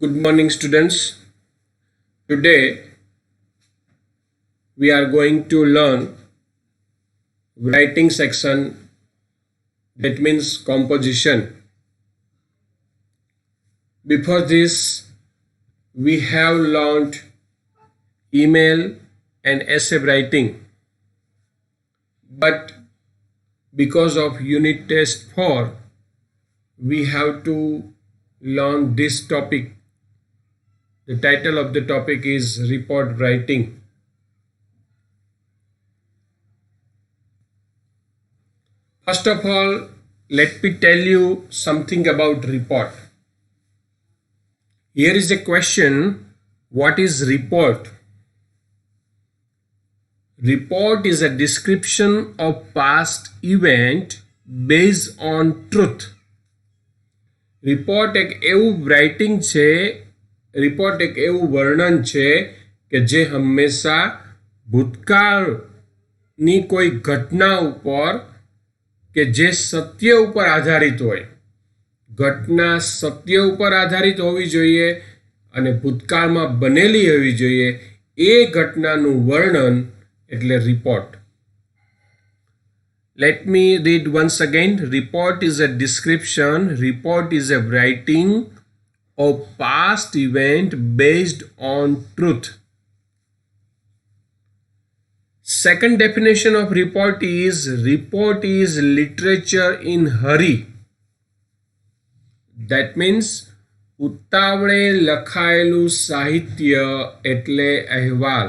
Good morning, students. Today we are going to learn writing section, that means composition. Before this, we have learned email and essay writing, but because of unit test 4, we have to learn this topic. The title of the topic is report writing. First of all, let me tell you something about report. Here is a question: what is report? Report is a description of past event based on truth. Report એક એવું writing છે, report એક એવું વર્ણન છે કે જે હંમેશા ભૂતકાળની કોઈ ઘટના ઉપર કે જે સત્ય ઉપર આધારિત હોય. ઘટના સત્ય ઉપર આધારિત હોવી જોઈએ અને ભૂતકાળમાં બનેલી હોવી જોઈએ. એ ઘટનાનું વર્ણન એટલે report. Let me read once again. Report is a description. Report is a writing of past event based on truth. Second definition of report is literature in hurry. That means ઉતાવળે લખાયેલું સાહિત્ય એટલે અહેવાલ.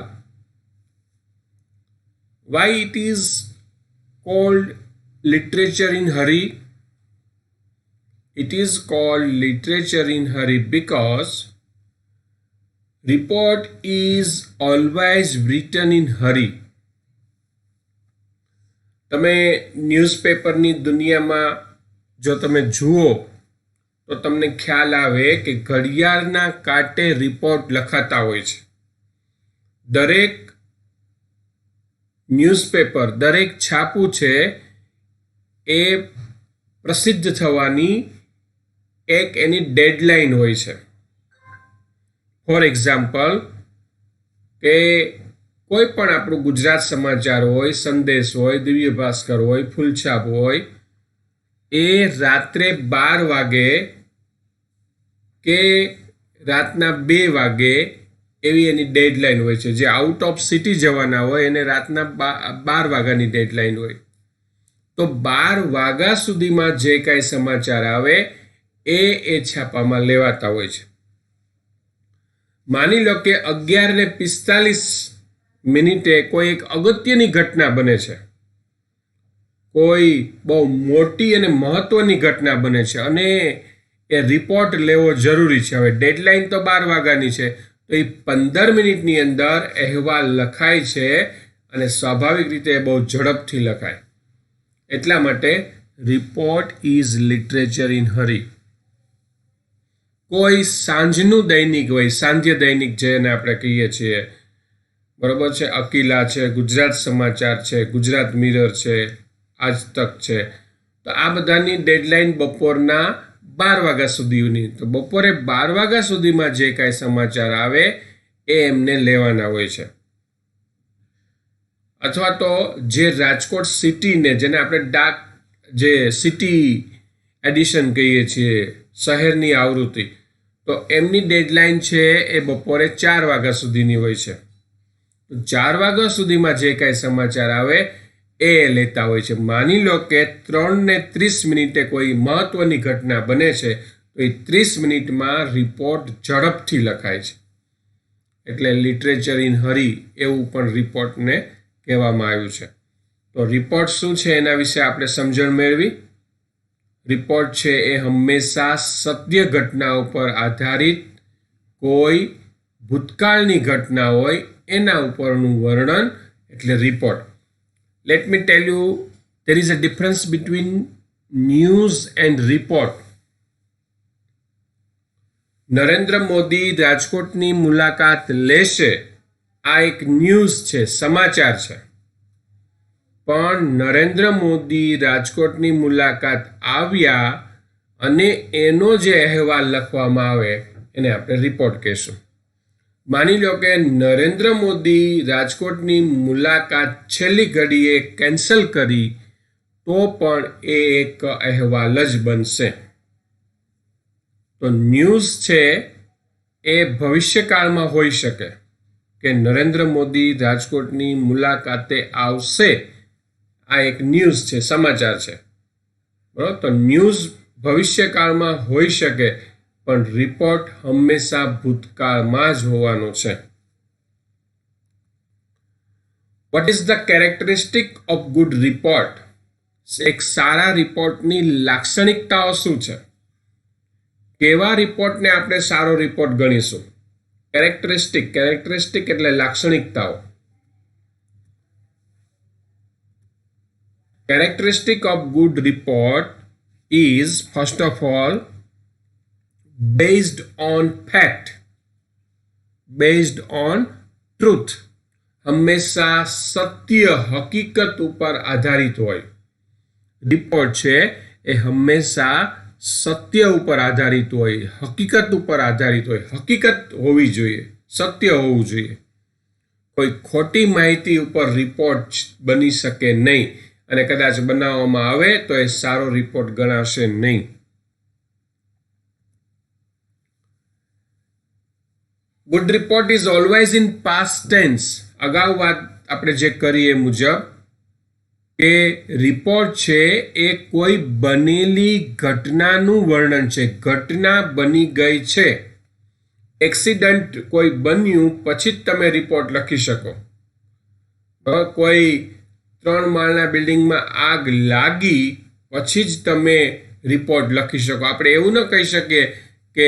Why it is called literature in hurry? It is called literature in hurry because report is always written in hurry. તમે ન્યૂઝપેપરની દુનિયામાં જો તમે જુઓ તો તમને ખ્યાલ આવે કે ઘડિયાળના કાંટે રિપોર્ટ લખાતા હોય છે. દરેક ન્યૂઝપેપર, દરેક છાપું છે એ પ્રસિદ્ધ થવાની એક એની ડેડલાઇન હોય છે. ફોર એક્ઝામ્પલ કે કોઈ પણ આપણું ગુજરાત સમાચાર હોય, સંદેશ હોય, દિવ્ય ભાસ્કર હોય, ફૂલછાપ હોય, એ રાત્રે 12 વાગે કે રાતના 2 વાગે એવી એની ડેડલાઇન હોય છે. જે આઉટ ઓફ સિટી જવાના હોય એને રાતના 12 વાગ્યાની ડેડલાઇન હોય. તો 12 વાગ્યા સુધીમાં જે કાંઈ સમાચાર આવે એ છાપામાં લેવાતા હોય છે. માની લો કે 11:45 કોઈ એક અગત્યની ઘટના બને છે, કોઈ બહુ મોટી અને મહત્વની ઘટના બને છે અને એ રિપોર્ટ લેવો જરૂરી છે. હવે ડેડલાઇન તો 12 વાગ્યાની છે, તો એ 15 મિનિટની અંદર અહેવાલ લખાય છે અને સ્વાભાવિક રીતે બહુ ઝડપથી લખાય. એટલા માટે રિપોર્ટ ઇઝ લિટરેચર ઇન હરી. કોઈ સાંજનું દૈનિક હોય, સાંધ્ય દૈનિક જેને આપણે કહીએ છીએ, બરાબર છે, અકીલા છે, ગુજરાત સમાચાર છે, ગુજરાત મિરર છે, આજ તક છે, તો આ બધાની ડેડલાઇન બપોરના 12 વાગ્યા સુધીની. તો બપોરે 12 વાગ્યા સુધીમાં જે કાંઈ સમાચાર આવે એ એમને લેવાના હોય છે. અથવા તો જે રાજકોટ સિટીને, જેને આપણે ડાક, જે સિટી એડિશન કહીએ છીએ, શહેરની આવૃત્તિ, તો એમની ડેડલાઇન છે એ બપોરે 4 વાગ્યા સુધીની હોય છે. તો 4 વાગ્યા સુધીમાં જે કાંઈ સમાચાર આવે એ લેતા હોય છે. માની લો કે 3:30 કોઈ મહત્વની ઘટના બને છે, તો એ 30 મિનિટમાં રિપોર્ટ ઝડપથી લખાય છે. એટલે લિટરેચર ઇન હરી એવું પણ રિપોર્ટને કહેવામાં આવ્યું છે. તો રિપોર્ટ શું છે એના વિશે આપણે સમજણ મેળવી. રિપોર્ટ છે એ હંમેશા સત્ય ઘટના ઉપર આધારિત કોઈ ભૂતકાળની ઘટના હોય એના ઉપરનું વર્ણન એટલે report. Let me tell you, there is a difference between news and report. Narendra Modi રાજકોટની મુલાકાત લેશે, આ એક ન્યૂઝ છે, સમાચાર છે. પણ નરેન્દ્ર મોદી રાજકોટની મુલાકાત આવ્યા અને એનો જે અહેવાલ લખવામાં આવે એને આપણે રિપોર્ટ કહીશું. માની લો કે નરેન્દ્ર મોદી રાજકોટની મુલાકાત છેલ્લી ઘડીએ કેન્સલ કરી તો પણ એ એક અહેવાલ જ બનશે. તો ન્યૂઝ છે એ ભવિષ્યકાળમાં હોઈ શકે કે નરેન્દ્ર મોદી રાજકોટની મુલાકાતે આવશે. આ એક ન્યૂઝ છે, સમાચાર છે, બરાબર. તો ન્યૂઝ ભવિષ્યકાળમાં હોઈ શકે પણ રિપોર્ટ હંમેશા ભૂતકાળમાં જ હોવાનો છે. Vote is the characteristic of good report? એક સારા રિપોર્ટની લાક્ષણિકતાઓ શું છે? કેવા રિપોર્ટને આપણે સારો રિપોર્ટ ગણીશું? કેરેક્ટરિસ્ટિક એટલે લાક્ષણિકતાઓ. Characteristic of good report is first of all based on fact, based on truth. હંમેશા સત્ય, હકીકત ઉપર આધારિત હોય. રિપોર્ટ છે એ હંમેશા સત્ય ઉપર આધારિત હોય, હકીકત ઉપર આધારિત હોય. હકીકત હોવી જોઈએ, સત્ય હોવું જોઈએ. કોઈ ખોટી માહિતી ઉપર રિપોર્ટ બની શકે નહીં, અને કદાચ બનાવવામાં આવે તો એ સારો રિપોર્ટ ગણાશે નહીં. Good report is always in past tense. અગાઉ વાત આપણે જે કરી એ મુજબ કે રિપોર્ટ છે એ કોઈ બનેલી ઘટનાનું વર્ણન છે. ઘટના બની ગઈ છે, એક્સિડન્ટ કોઈ બન્યું પછી જ તમે રિપોર્ટ લખી શકો. કોઈ 3 માળના બિલ્ડિંગમાં આગ લાગી પછી જ તમે રિપોર્ટ લખી શકો. આપણે એવું ન કહી શકીએ કે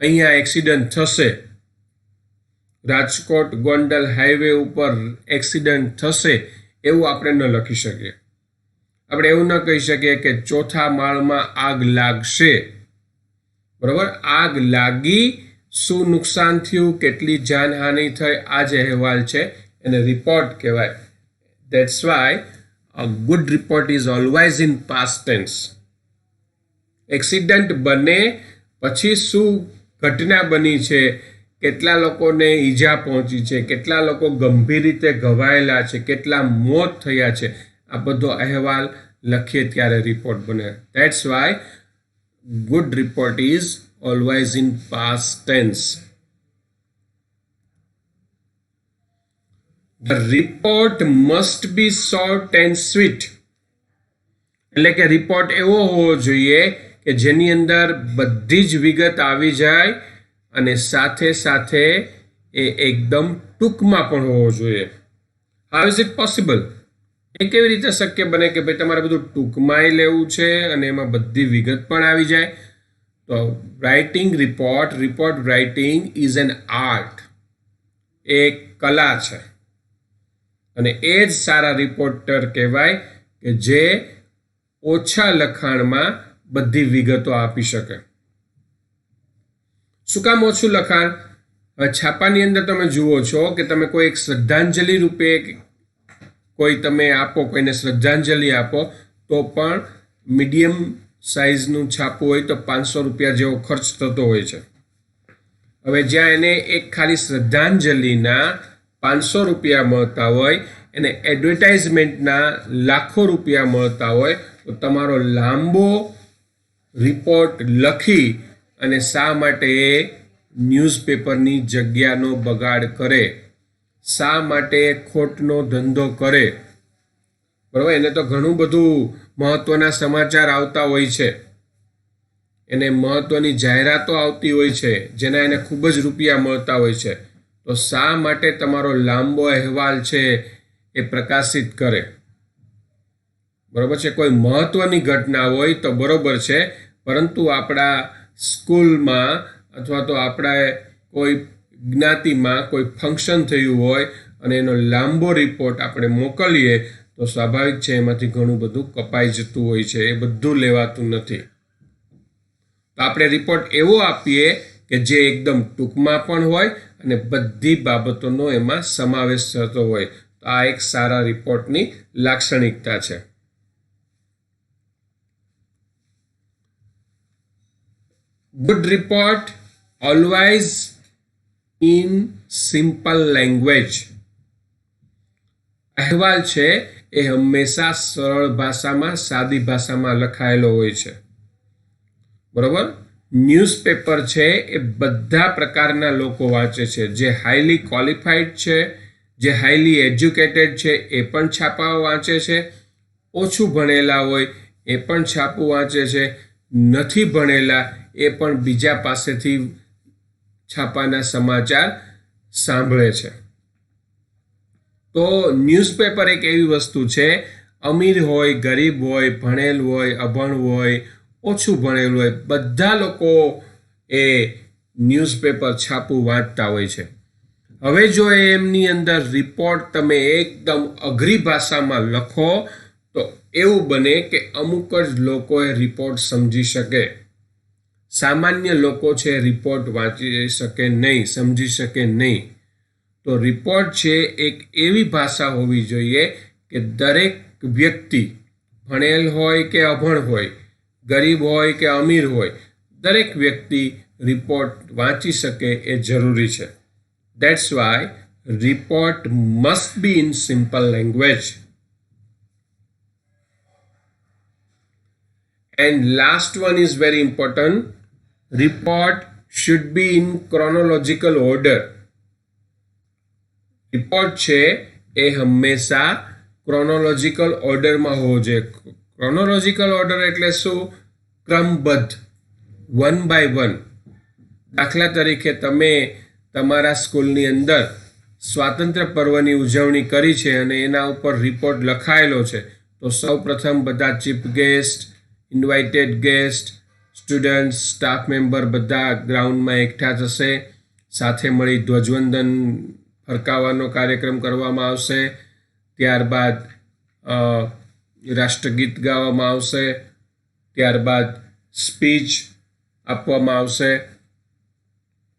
અહીંયા એક્સિડન્ટ થશે, રાજકોટ ગોંડલ હાઈવે ઉપર એક્સિડન્ટ થશે, એવું આપણે ન લખી શકીએ. આપણે એવું ન કહી શકીએ કે 4થા માળમાં આગ લાગશે. બરાબર, આગ લાગી, શું નુકસાન થયું, કેટલી જાનહાનિ થઈ, આ જે અહેવાલ છે એને રિપોર્ટ કહેવાય. That's why a good report is always in past tense. Accident બને પછી શું ઘટના બની છે, કેટલા લોકોને ઈજા પહોંચી છે, કેટલા લોકો ગંભીર રીતે ઘવાયેલા છે, કેટલા મોત થયા છે, આ બધો અહેવાલ લખીએ ત્યારે રિપોર્ટ બને. That's why good report is always in past tense. The report must be short and sweet. એટલે કે રિપોર્ટ એવો હોવો જોઈએ કે જેની અંદર બધી જ વિગત આવી જાય અને સાથે સાથે એ એકદમ ટૂંકમાં પણ હોવો જોઈએ. How is it possible? એ કેવી રીતે શક્ય બને કે ભાઈ તમારે બધું ટૂંકમાં લેવું છે અને એમાં બધી વિગત પણ આવી જાય? તો writing report writing is an art. એક કલા છે, અને એ જ સારા રિપોર્ટર કહેવાય કે જે ઓછા લખાણમાં બધી વિગતો આપી શકે. શું કામ ઓછું લખાણ? હવે છાપાની અંદર તમે જુઓ છો કે તમે કોઈ એક શ્રદ્ધાંજલિ રૂપે કોઈ તમે આપો, કોઈને શ્રદ્ધાંજલિ આપો તો પણ મીડિયમ સાઇઝનું છાપું હોય તો 500 રૂપિયા જેવો ખર્ચ થતો હોય છે. હવે જ્યાં એને એક ખાલી શ્રદ્ધાંજલિના 500 રૂપિયા મળતા હોય, એને એડવર્ટાઇઝમેન્ટના લાખો રૂપિયા મળતા હોય, તો તમારો લાંબો રિપોર્ટ લખી અને શા માટે એ ન્યૂઝપેપરની જગ્યાનો બગાડ કરે, શા માટે ખોટનો ધંધો કરે? બરાબર, એને તો ઘણું બધું મહત્ત્વના સમાચાર આવતા હોય છે, એને મહત્ત્વની જાહેરાતો આવતી હોય છે જેના એને ખૂબ જ રૂપિયા મળતા હોય છે. તો શા માટે તમારો લાંબો અહેવાલ છે એ પ્રકાશિત કરે? બરાબર છે, કોઈ મહત્ત્વની ઘટના હોય તો બરાબર છે, પરંતુ આપણા સ્કૂલમાં અથવા તો આપણા કોઈ જ્ઞાતિમાં કોઈ ફંક્શન થયું હોય અને એનો લાંબો રિપોર્ટ આપણે મોકલીએ તો સ્વાભાવિક છે એમાંથી ઘણું બધું કપાઈ જતું હોય છે, એ બધું લેવાતું નથી. તો આપણે રિપોર્ટ એવો આપીએ કે જે એકદમ ટૂંકમાં પણ હોય અને બધી બાબતોનો એમાં સમાવેશ થતો હોય. તો આ એક સારા રિપોર્ટની લાક્ષણિકતા છે. Good report always in simple language. અહેવાલ છે એ હંમેશા સરળ ભાષામાં, સાદી ભાષામાં લખાયેલો હોય છે. બરોબર. ન્યૂઝપેપર છે એ બધા પ્રકારના લોકો વાંચે છે. જે હાઈલી ક્વોલિફાઈડ છે, જે હાઈલી એજ્યુકેટેડ છે એ પણ છાપાઓ વાંચે છે. ઓછું ભણેલા હોય એ પણ છાપું વાંચે છે. નથી ભણેલા એ પણ બીજા પાસેથી છાપાના સમાચાર સાંભળે છે. તો ન્યૂઝપેપર એક એવી વસ્તુ છે, અમીર હોય, ગરીબ હોય, ભણેલ હોય, અભણ હોય, ઓછું ભણેલું હોય, બધા લોકો એ ન્યૂઝપેપર છાપું વાંચતા હોય છે. હવે જો એમની અંદર રિપોર્ટ તમે એકદમ અઘરી ભાષામાં લખો તો એવું બને કે અમુક જ લોકોએ રિપોર્ટ સમજી શકે. સામાન્ય લોકો છે રિપોર્ટ વાંચી શકે નહીં, સમજી શકે નહીં. તો રિપોર્ટ છે એક એવી ભાષા હોવી જોઈએ કે દરેક વ્યક્તિ, ભણેલ હોય કે અભણ હોય, ગરીબ હોય કે અમીર હોય, દરેક વ્યક્તિ રિપોર્ટ વાંચી શકે એ જરૂરી છે. That's why report must be in simple language. And last one is very important. Report should be in chronological order. Report છે એ હંમેશા ક્રોનોલોજીકલ ઓર્ડરમાં હોવો જોઈએ. ક્રોનોલોજીકલ ઓર્ડર એટલે શું? ક્રમબદ્ધ, 1 by 1. દાખલા તરીકે તમે તમારા સ્કૂલની અંદર સ્વાતંત્ર્ય પર્વની ઉજવણી કરી છે અને એના ઉપર રિપોર્ટ લખાયેલો છે. તો સૌ પ્રથમ બધા chief guest, invited guest, students, staff member બધા ગ્રાઉન્ડમાં એકઠા થશે. સાથે મળી ધ્વજવંદન ફરકાવવાનો કાર્યક્રમ કરવામાં આવશે. ત્યારબાદ રાષ્ટ્રગીત ગાવામાં આવશે. ત્યારબાદ સ્પીચ આપવામાં આવશે.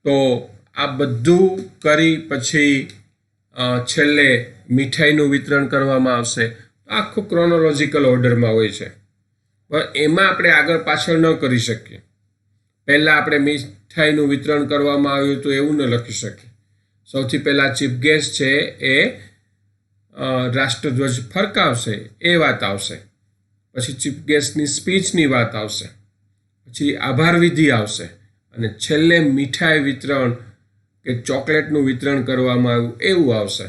તો આ બધું કરી પછી છેલ્લે મીઠાઈનું વિતરણ કરવામાં આવશે. આખું ક્રોનોલોજીકલ ઓર્ડરમાં હોય છે. પણ એમાં આપણે આગળ પાછળ ન કરી શકીએ. પહેલાં આપણે મીઠાઈનું વિતરણ કરવામાં આવ્યું તો એવું ન લખી શકીએ. સૌથી પહેલાં ચીફ ગેસ્ટ છે એ રાષ્ટ્રધ્વજ ફરકાવશે એ વાત આવશે. પછી ચીફ ગેસ્ટની સ્પીચની વાત આવશે. પછી આભાર વિધિ આવશે. અને છેલ્લે મીઠાઈ વિતરણ કે ચોકલેટનું વિતરણ કરવામાં આવ્યું એવું આવશે.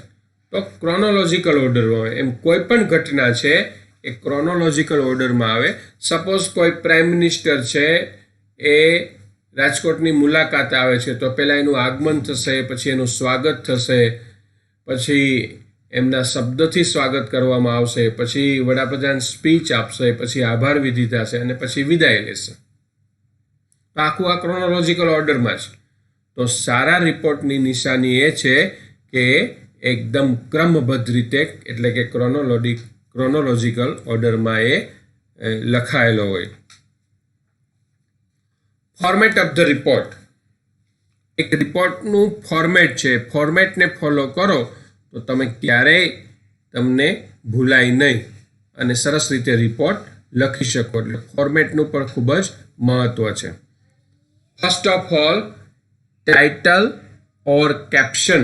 તો ક્રોનોલોજીકલ ઓર્ડરમાં આવે. એમ કોઈ પણ ઘટના છે એ ક્રોનોલોજીકલ ઓર્ડરમાં આવે. સપોઝ કોઈ પ્રાઇમ મિનિસ્ટર છે એ રાજકોટની મુલાકાત આવે છે તો પહેલાં એનું આગમન થશે, પછી એનું સ્વાગત થશે, પછી એમના શબ્દથી સ્વાગત કરવામાં આવશે, પછી વડાપ્રધાન સ્પીચ આપશે, પછી આભાર વિધિ થશે અને પછી વિદાય લેશે. તો આખું આ ક્રોનોલોજીકલ ઓર્ડરમાં છે. તો સારા રિપોર્ટની નિશાની એ છે કે એકદમ ક્રમબદ્ધ રીતે એટલે કે ક્રોનોલોજીકલ ઓર્ડરમાં એ લખાયેલો હોય. Format of the report. એક રિપોર્ટનું ફોર્મેટ છે. ફોર્મેટને ફોલો કરો તો તમે ક્યારેય તમને ભૂલાય નહીં અને સરસ રીતે રિપોર્ટ લખી શકો. એટલે ફોર્મેટનું પણ ખૂબ જ મહત્વ છે. First of all, title or caption.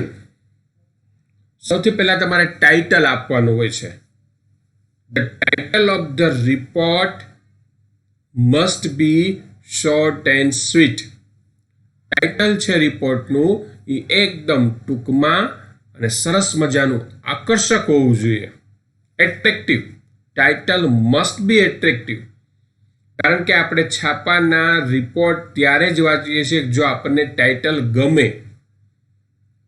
સૌથી પહેલાં તમારે ટાઇટલ આપવાનું હોય છે. The title of the report must be short and sweet. Title છે રિપોર્ટનું એ એકદમ ટૂંકમાં અને સરસ મજાનું આકર્ષક હોવું જોઈએ. Attractive. Title must be attractive. કારણ કે આપણે છાપાના રિપોર્ટ ત્યારે જ વાંચીએ છીએ જો આપણને ટાઇટલ ગમે.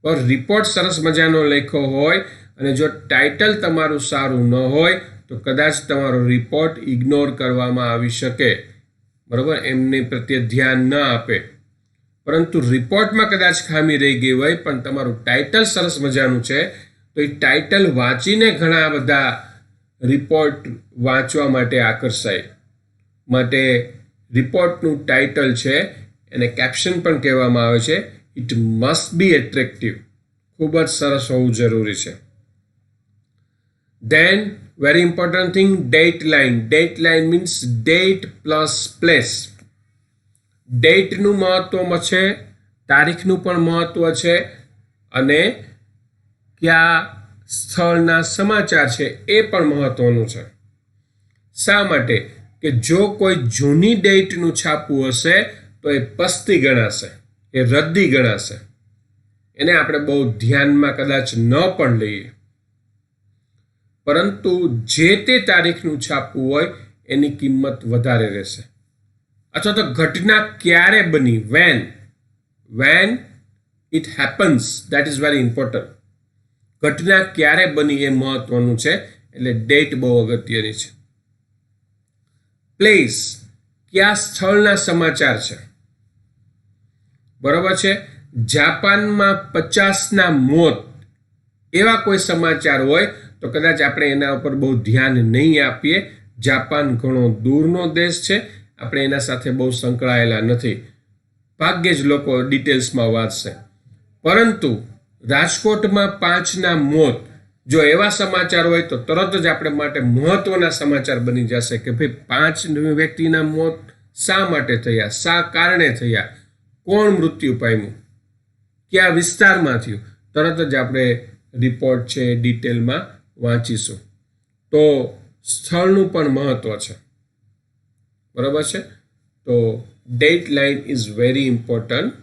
પણ રિપોર્ટ સરસ મજાનો લખ્યો હોય અને જો ટાઇટલ તમારું સારું ન હોય તો કદાચ તમારો રિપોર્ટ ઇગ્નોર કરવામાં આવી શકે. બરાબર, એમની પ્રત્યે ધ્યાન ન આપે. પરંતુ રિપોર્ટમાં કદાચ ખામી રહી ગઈ હોય પણ તમારું ટાઇટલ સરસ મજાનું છે તો એ ટાઇટલ વાંચીને ઘણા બધા રિપોર્ટ વાંચવા માટે આકર્ષાય. માટે રિપોર્ટનું ટાઇટલ છે એને કેપ્શન પણ કહેવામાં આવે છે. It must be attractive. ખૂબ જ સરસ હોવું જરૂરી છે. Then very important thing, date line. Date line means date plus place. ડેટનું મહત્વ છે તારીખનું પણ મહત્વ છે અને કયા સ્થળના સમાચાર છે એ પણ મહત્વનું છે. શા માટે? કે જો કોઈ જૂની ડેટનું છાપવું હશે તો એ પસ્તી ગણાશે, એ રદ્દી ગણાશે. એને આપણે બહુ ધ્યાનમાં કદાચ ન પણ લઈએ, પરંતુ જે તે તારીખનું છાપવું હોય એની કિંમત વધારે રહેશે. અથવા તો ઘટના ક્યારે બની, when it happens, that is very important. ઘટના ક્યારે બની એ મહત્વનું છે, એટલે ડેટ બહુ અગત્યની છે. પ્લેસ, કયા સ્થળના સમાચાર છે. બરોબર છે. જાપાનમાં 50ના મોત, એવા કોઈ સમાચાર હોય તો કદાચ આપણે એના ઉપર બહુ ધ્યાન નહીં આપીએ. જાપાન ઘણો દૂરનો દેશ છે, આપણે એના સાથે બહુ સંકળાયેલા નથી, ભાગ્યે જ લોકો ડિટેલ્સમાં વાંચશે. પરંતુ રાજકોટમાં 5ના મોત, જો એવા સમાચાર હોય તો તરત જ આપણે માટે મહત્વના સમાચાર બની જશે કે ભાઈ 5 વ્યક્તિના મોત શા માટે થયા, શા કારણે થયા, કોણ મૃત્યુ પામ્યું, કયા વિસ્તારમાં થયું, તરત જ આપણે રિપોર્ટ છે ડિટેલમાં વાંચીશું. તો સ્થળનું પણ મહત્વ છે. બરાબર છે. તો date line is very important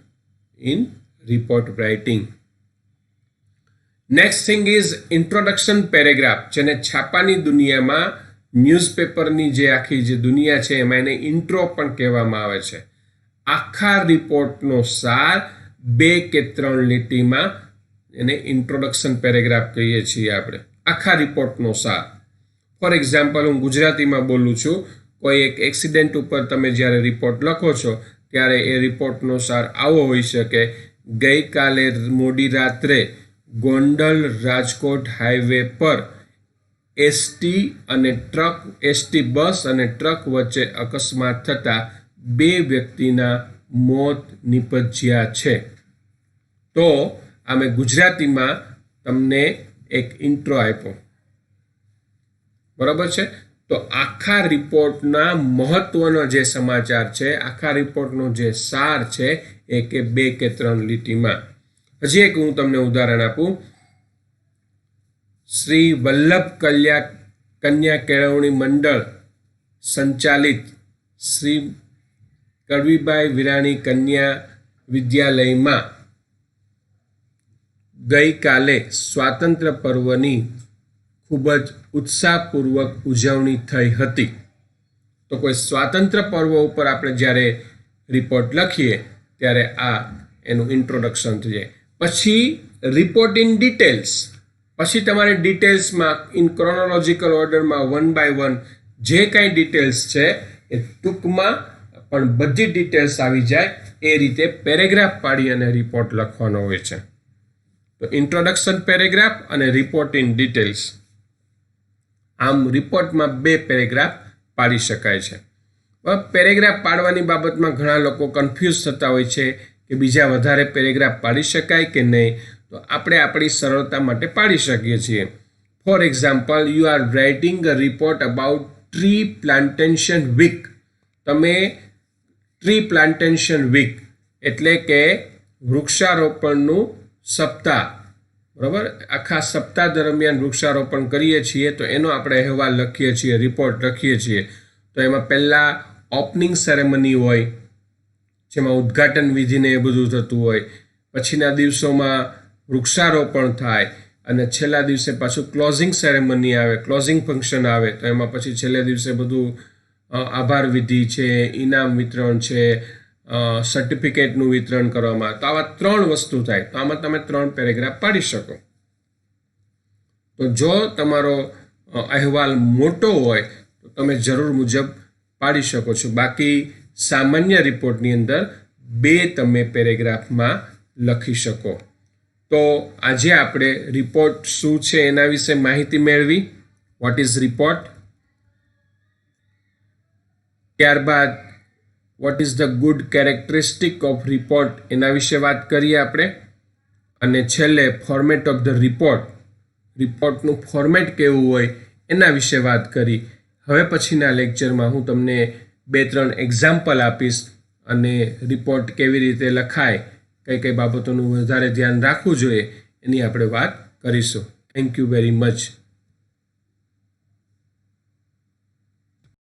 in report writing. Next thing is introduction paragraph, જેને છાપાની દુનિયામાં ન્યૂઝપેપરની જે આખી જે દુનિયા છે એમાં એને ઇન્ટ્રો પણ કહેવામાં આવે છે. આખા રિપોર્ટનો સાર 2 કે 3 લીટીમાં એને ઇન્ટ્રોડક્શન પેરેગ્રાફ કહીએ છીએ આપણે. આખા રિપોર્ટનો સાર. ફોર એક્ઝામ્પલ, હું ગુજરાતીમાં બોલું છું. કોઈ એક એક્સિડન્ટ ઉપર તમે જ્યારે રિપોર્ટ લખો છો ત્યારે એ રિપોર્ટનો સાર આવો હોઈ શકે: ગઈકાલે મોડી રાત્રે ગોંડલ રાજકોટ હાઈવે પર એસટી બસ અને ટ્રક વચ્ચે અકસ્માત થતા 2 વ્યક્તિના મોત નિપજ્યા છે. તો આ મેં ગુજરાતીમાં તમને એક ઇન્ટ્રો આપ્યો. બરાબર છે. તો આખા રિપોર્ટના મહત્વનો જે સમાચાર છે, આખા રિપોર્ટનો જે સાર છે એ કે 2 કે 3 લીટીમાં. હજી એક હું તમને ઉદાહરણ આપું. શ્રી વલ્લભ કન્યા કેળવણી મંડળ સંચાલિત શ્રી કડવીબાઈ વિરાણી કન્યા વિદ્યાલયમાં ગઈકાલે સ્વાતંત્ર્ય પર્વની ખૂબ જ ઉત્સાહપૂર્વક ઉજવણી થઈ હતી. તો કોઈ સ્વાતંત્ર્ય પર્વ ઉપર આપણે જ્યારે રિપોર્ટ લખીએ ત્યારે આ એનું ઇન્ટ્રોડક્શન થઈ જાય. પછી રિપોર્ટ ઇન ડિટેલ્સ, પછી તમારે ડિટેલ્સમાં ઇન ક્રોનોલોજીકલ ઓર્ડરમાં 1 by 1 જે કાંઈ ડિટેલ્સ છે એ ટૂંકમાં પણ બધી ડિટેલ્સ આવી જાય એ રીતે પેરેગ્રાફ પાડી અને રિપોર્ટ લખવાનો હોય છે. તો ઇન્ટ્રોડક્શન પેરેગ્રાફ અને રિપોર્ટ ઇન ડિટેલ્સ, આમ રિપોર્ટમાં 2 પેરેગ્રાફ પાડી શકાય છે. પેરેગ્રાફ પાડવાની બાબતમાં ઘણા લોકો કન્ફ્યુઝ થતા હોય છે કે બીજા વધારે પેરેગ્રાફ પાડી શકાય કે નહીં. તો આપણે આપણી સરળતા માટે પાડી શકીએ છીએ. For example, you are writing a report about tree plantation week. તમે ટ્રી પ્લાન્ટેશન વીક એટલે કે વૃક્ષારોપણનું સપ્તાહ, બરાબર, આખા સપ્તાહ દરમિયાન વૃક્ષારોપણ કરીએ છીએ તો એનો આપણે અહેવાલ લખીએ છીએ, રિપોર્ટ લખીએ છીએ. તો એમાં પહેલાં ઓપનિંગ સેરેમની હોય, જેમાં ઉદ્ઘાટન વિધિને એ બધું થતું હોય. પછીના દિવસોમાં વૃક્ષારોપણ થાય અને છેલ્લા દિવસે પાછું ક્લોઝિંગ સેરેમની આવે, ક્લોઝિંગ ફંક્શન આવે. તો એમાં પછી છેલ્લા દિવસે બધું આભાર વિધિ છે, ઇનામ વિતરણ છે, સર્ટિફિકેટનું વિતરણ કરવામાં. તો આવા 3 વસ્તુ થાય. તો આમાં તમે 3 પેરેગ્રાફ પાડી શકો. તો જો તમારો અહેવાલ મોટો હોય તો તમે જરૂર મુજબ પાડી શકો છો. બાકી સામાન્ય રિપોર્ટની અંદર 2 તમે પેરેગ્રાફમાં લખી શકો. તો આજે આપણે રિપોર્ટ શું છે એના વિશે માહિતી મેળવી. What is report. ત્યારબાદ what is the good characteristic of report એના વિશે વાત કરીએ આપણે. અને છેલ્લે ફોર્મેટ ઓફ ધ રિપોર્ટ, રિપોર્ટનું ફોર્મેટ કેવું હોય એના વિશે વાત કરી. હવે પછીના લેક્ચરમાં હું તમને 2-3 એક્ઝામ્પલ આપીશ અને રિપોર્ટ કેવી રીતે લખાય, કઈ કઈ બાબતોનું વધારે ધ્યાન રાખવું જોઈએ એની આપણે વાત કરીશું. Thank you very much.